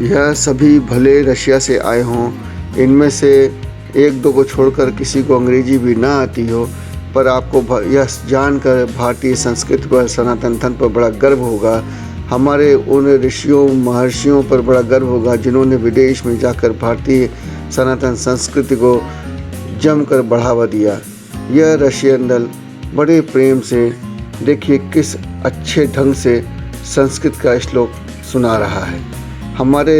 यह सभी भले रशिया से आए हों, इनमें से एक दो को छोड़कर किसी को अंग्रेजी भी ना आती हो, पर आपको यह जानकर भारतीय संस्कृति पर, सनातन धर्म पर बड़ा गर्व होगा। हमारे उन ऋषियों महर्षियों पर बड़ा गर्व होगा जिन्होंने विदेश में जाकर भारतीय सनातन संस्कृति को जमकर बढ़ावा दिया। यह रशियन दल बड़े प्रेम से, देखिए किस अच्छे ढंग से संस्कृत का श्लोक सुना रहा है। हमारे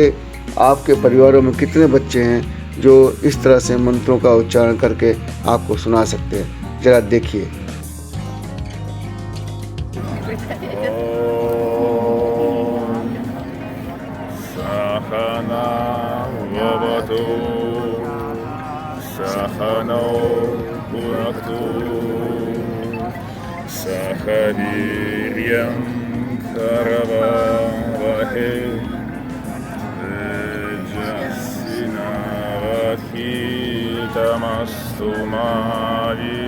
आपके परिवारों में कितने बच्चे हैं जो इस तरह से मंत्रों का उच्चारण करके आपको सुना सकते हैं? जरा देखिए। Tamastu Mavitishava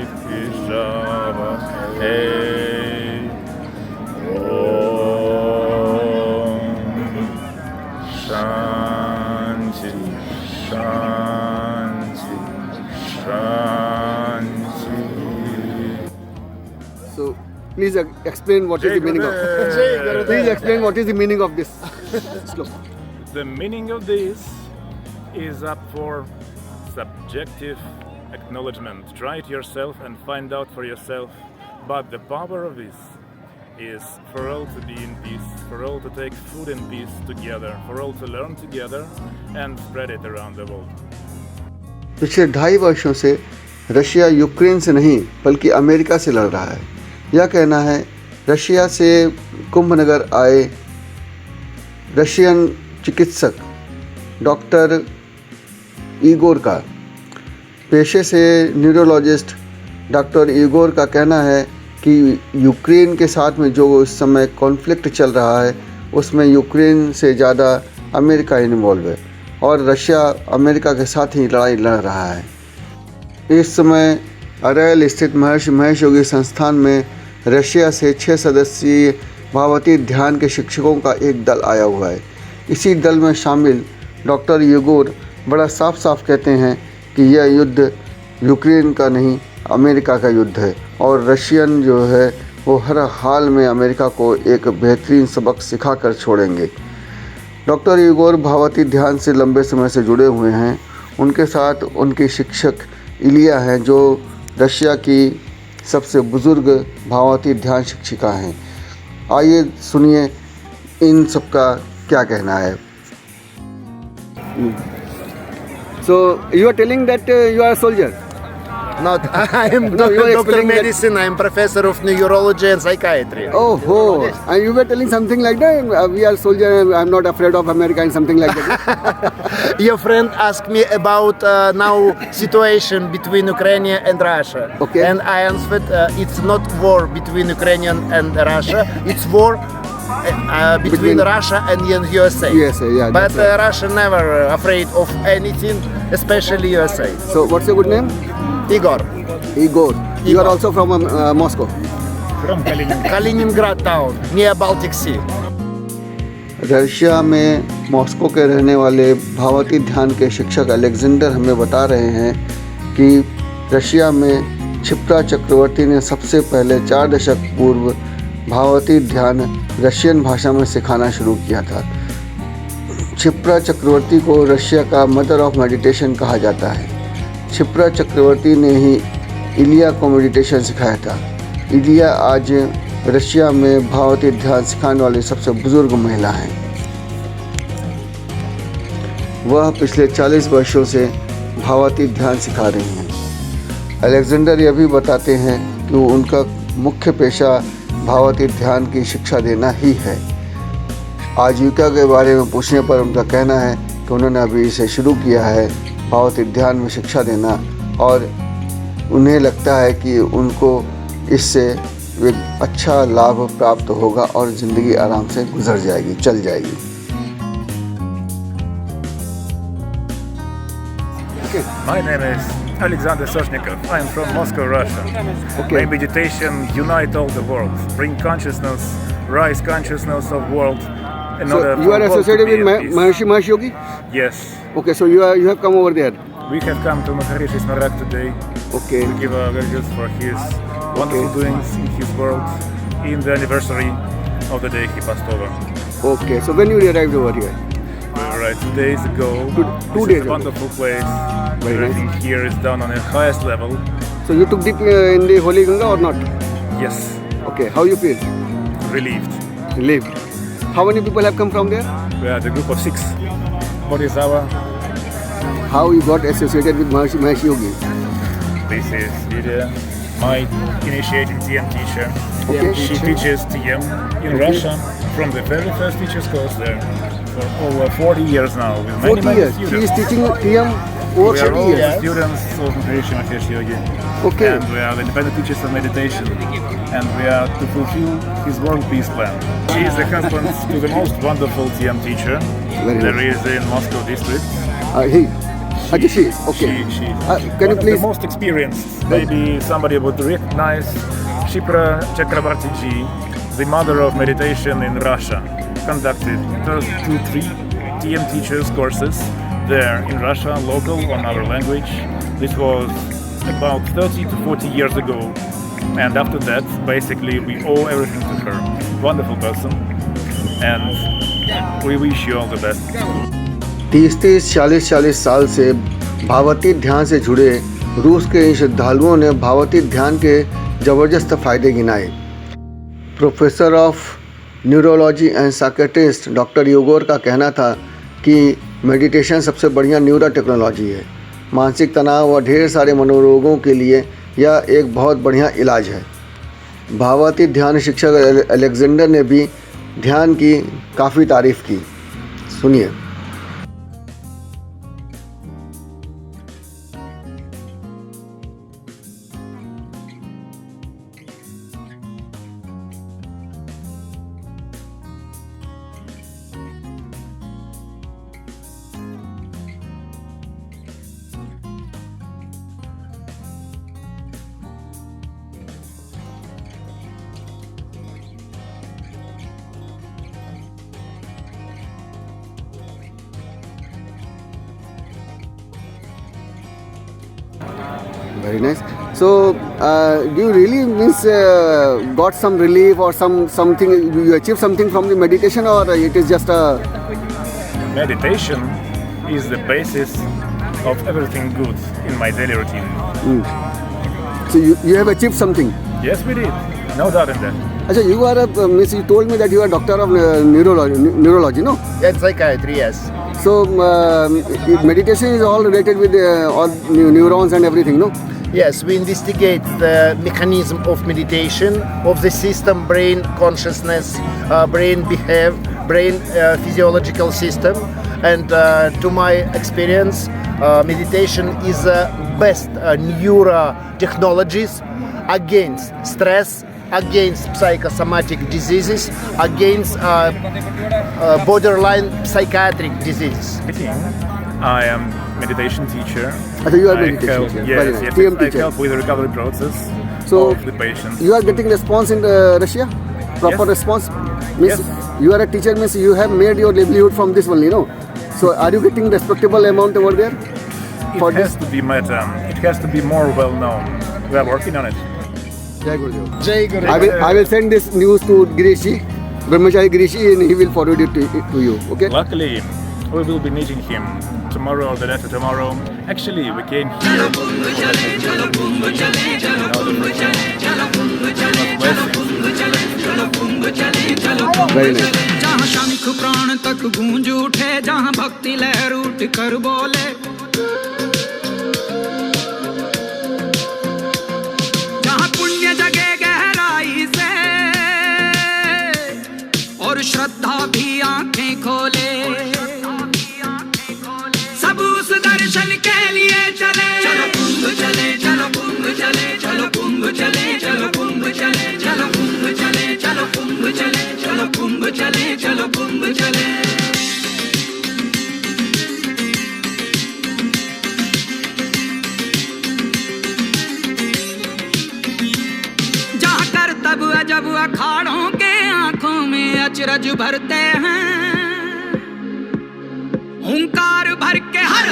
Shanti Shanti Shanti. So please explain what is the meaning of. Please explain what is the meaning of this sloka. The meaning of this is up for subjective acknowledgement. Try it yourself and find out for yourself. But the power of this is for all to be in peace, for all to take food in peace together, for all to learn together and spread it around the world. पिछले 2.5 वर्षों से Russia Ukraine से नहीं बल्कि America से लड़ रहा है। यह कहना है रशिया से कुंभनगर आए रशियन चिकित्सक डॉक्टर ईगोर का, पेशे से न्यूरोलॉजिस्ट डॉक्टर ईगोर का कहना है कि यूक्रेन के साथ में जो इस समय कॉन्फ्लिक्ट चल रहा है उसमें यूक्रेन से ज़्यादा अमेरिका इन्वॉल्व है और रशिया अमेरिका के साथ ही लड़ाई लड़ रहा है। इस समय अरेल स्थित महर्षि महेश योगी संस्थान में रशिया से 6 सदस्यीय भागवती ध्यान के शिक्षकों का एक दल आया हुआ है। इसी दल में शामिल डॉक्टर ईगोर बड़ा साफ साफ कहते हैं कि यह युद्ध यूक्रेन का नहीं अमेरिका का युद्ध है और रशियन जो है वो हर हाल में अमेरिका को एक बेहतरीन सबक सिखा कर छोड़ेंगे। डॉक्टर ईगोर भागवती ध्यान से लंबे समय से जुड़े हुए हैं। उनके साथ उनकी शिक्षक इलिया हैं जो रशिया की सबसे बुज़ुर्ग भागवती ध्यान शिक्षिका हैं। आइए सुनिए इन सब का क्या कहना है। So you are telling that you are a soldier? Not, I am doctor of medicine. I am professor of neurology and psychiatry. Oh, and you were telling something like that. We are soldier. I am not afraid of America and something like that. Your friend asked me about now situation between Ukraine and Russia. Okay. And I answered it's not war between Ukraine and Russia. It's war between Russia and USA. USA, yeah. But Right. Russia never afraid of anything, especially USA. So what's your good name? Igor. Igor. You are also from Moscow. From Kaliningrad. Kaliningrad town, near Baltic Sea. Russia में Moscow के रहने वाले भागवती ध्यान के शिक्षक Alexander हमें बता रहे हैं कि रशिया में क्षिप्रा चक्रवर्ती ने सबसे पहले 4 दशक पूर्व भागवती ध्यान रशियन भाषा में सिखाना शुरू किया था। क्षिप्रा चक्रवर्ती को रशिया का मदर ऑफ मेडिटेशन कहा जाता है। क्षिप्रा चक्रवर्ती ने ही इलिया को मेडिटेशन सिखाया था। इलिया आज रशिया में भागवती ध्यान सिखाने वाली सबसे बुजुर्ग महिला हैं। वह पिछले 40 वर्षों से भागवती ध्यान सिखा रही हैं। अलेक्जेंडर यह भी बताते हैं कि उनका मुख्य पेशा भागवती ध्यान की शिक्षा देना ही है। आजीविका के बारे में पूछने पर उनका कहना है कि उन्होंने अभी इसे शुरू किया है, भागवती ध्यान में शिक्षा देना, और उन्हें लगता है कि उनको इससे एक अच्छा लाभ प्राप्त होगा और ज़िंदगी आराम से गुजर जाएगी, चल जाएगी। My name is Alexander Soshnikov. I am from Moscow, Russia. My meditation unite all the world, bring consciousness, rise consciousness of world, in So order you for are world to associated be with at peace. Maharshi Yogi? Yes, Okay, so you have come over there. we have come to Maharishi Smarak today Okay. to give our gratitude for his wonderful doings in his world in the anniversary of the day he passed over. Okay. So when you arrived over here? We arrived 2 days ago. Two This days is a ago. wonderful place. Very Everything here is done on the highest level. So you took dip in the Holy Ganga or not? Yes, Okay. How you feel? relieved. Relieved. How many people have come from there? We are the group of 6. Bodhisattva. How you got associated with Maharshi Yogi? This is Lydia, my initiating TM teacher. Okay. She teaches TM in Russia from the very first teacher's course there for over 40 years now with many, 40 many years. He students. is teaching TM over We are 40 all years. the students of Maharishi Mahesh Yogi. Okay. And we are the independent teachers of meditation. And we are to fulfill his world peace plan. She is the husband to the most wonderful TM teacher Very there nice. is in Moscow district. He. She is. Okay. She Can you one of please? the most experienced. Maybe somebody would recognize Shipra Chakrabarti ji, the mother of meditation in Russia. Conducted 2-3 TM teachers courses there in Russia, local on our language. This was about 30 to 40 years ago. And after that, basically, we owe everything to her. Wonderful person. And we wish you all the best. 30-30, 40-40 साल से भावातीत ध्यान से जुड़े रूस के इन श्रद्धालुओं ने भावातीत ध्यान के ज़बरदस्त फ़ायदे गिनाए। Professor of neurology and psychiatrist doctor योगोर का कहना था कि मेडिटेशन सबसे बढ़िया न्यूरो टेक्नोलॉजी है। मानसिक तनाव और ढेर सारे मनोरोगों के लिए यह एक बहुत बढ़िया इलाज है। भावातीत ध्यान शिक्षक अलेक्जेंडर ने भी ध्यान की काफ़ी तारीफ़ की। सुनिए। Very nice. So, do you really got some relief or something? You achieve something from the meditation, or it is just a Meditation is the basis of everything good in my daily routine. so you have achieved something? Yes, we did. No doubt in that. Achha, you are a miss. You told me that you are a doctor of neurology, no? And psychiatry, yes. So meditation is all related with all neurons and everything, no? Yes, we investigate the mechanism of meditation, of the system, brain consciousness, brain physiological system. And to my experience, meditation is the best neuro technologies against stress, against psychosomatic diseases, against borderline psychiatric diseases. I am meditation teacher. Achha, you are I meditation help, teacher. yes, Very nice. yes, TM I teacher. help with the recovery process So, of the patients. You are getting response in Russia? Proper Yes. response? Means Yes. you are a teacher, means you have made your livelihood from this only, no? So are you getting respectable amount over there? It has to be meta. It has to be more well known. We are working on it. Jai Gurudev. Jai Guru. I will send this news to Girishi, Brahmachari Girishi, and he will forward it to you, okay? Luckily, we will be meeting him tomorrow or the day after tomorrow. Actually, we came here for Very nice. जहाँ शंख प्राण तक गूंज उठे, जहाँ भक्ति लहर उठ कर बोले, जहाँ पुण्य जगे गहराई से और श्रद्धा भी आंखें खोले, सब उस दर्शन के लिए चले। चलो कुंभ चले, चलो कुंभ चले, चलो कुंभ चले, चलो कुंभ चले, चलो कुंभ चले, चलो कुंभ चले, चलो कुंभ चले, चलो कुंभ चले। जहाँ करतब अजब अखाड़ों के आंखों में अचरज भरते हैं, हुंकार भर के हर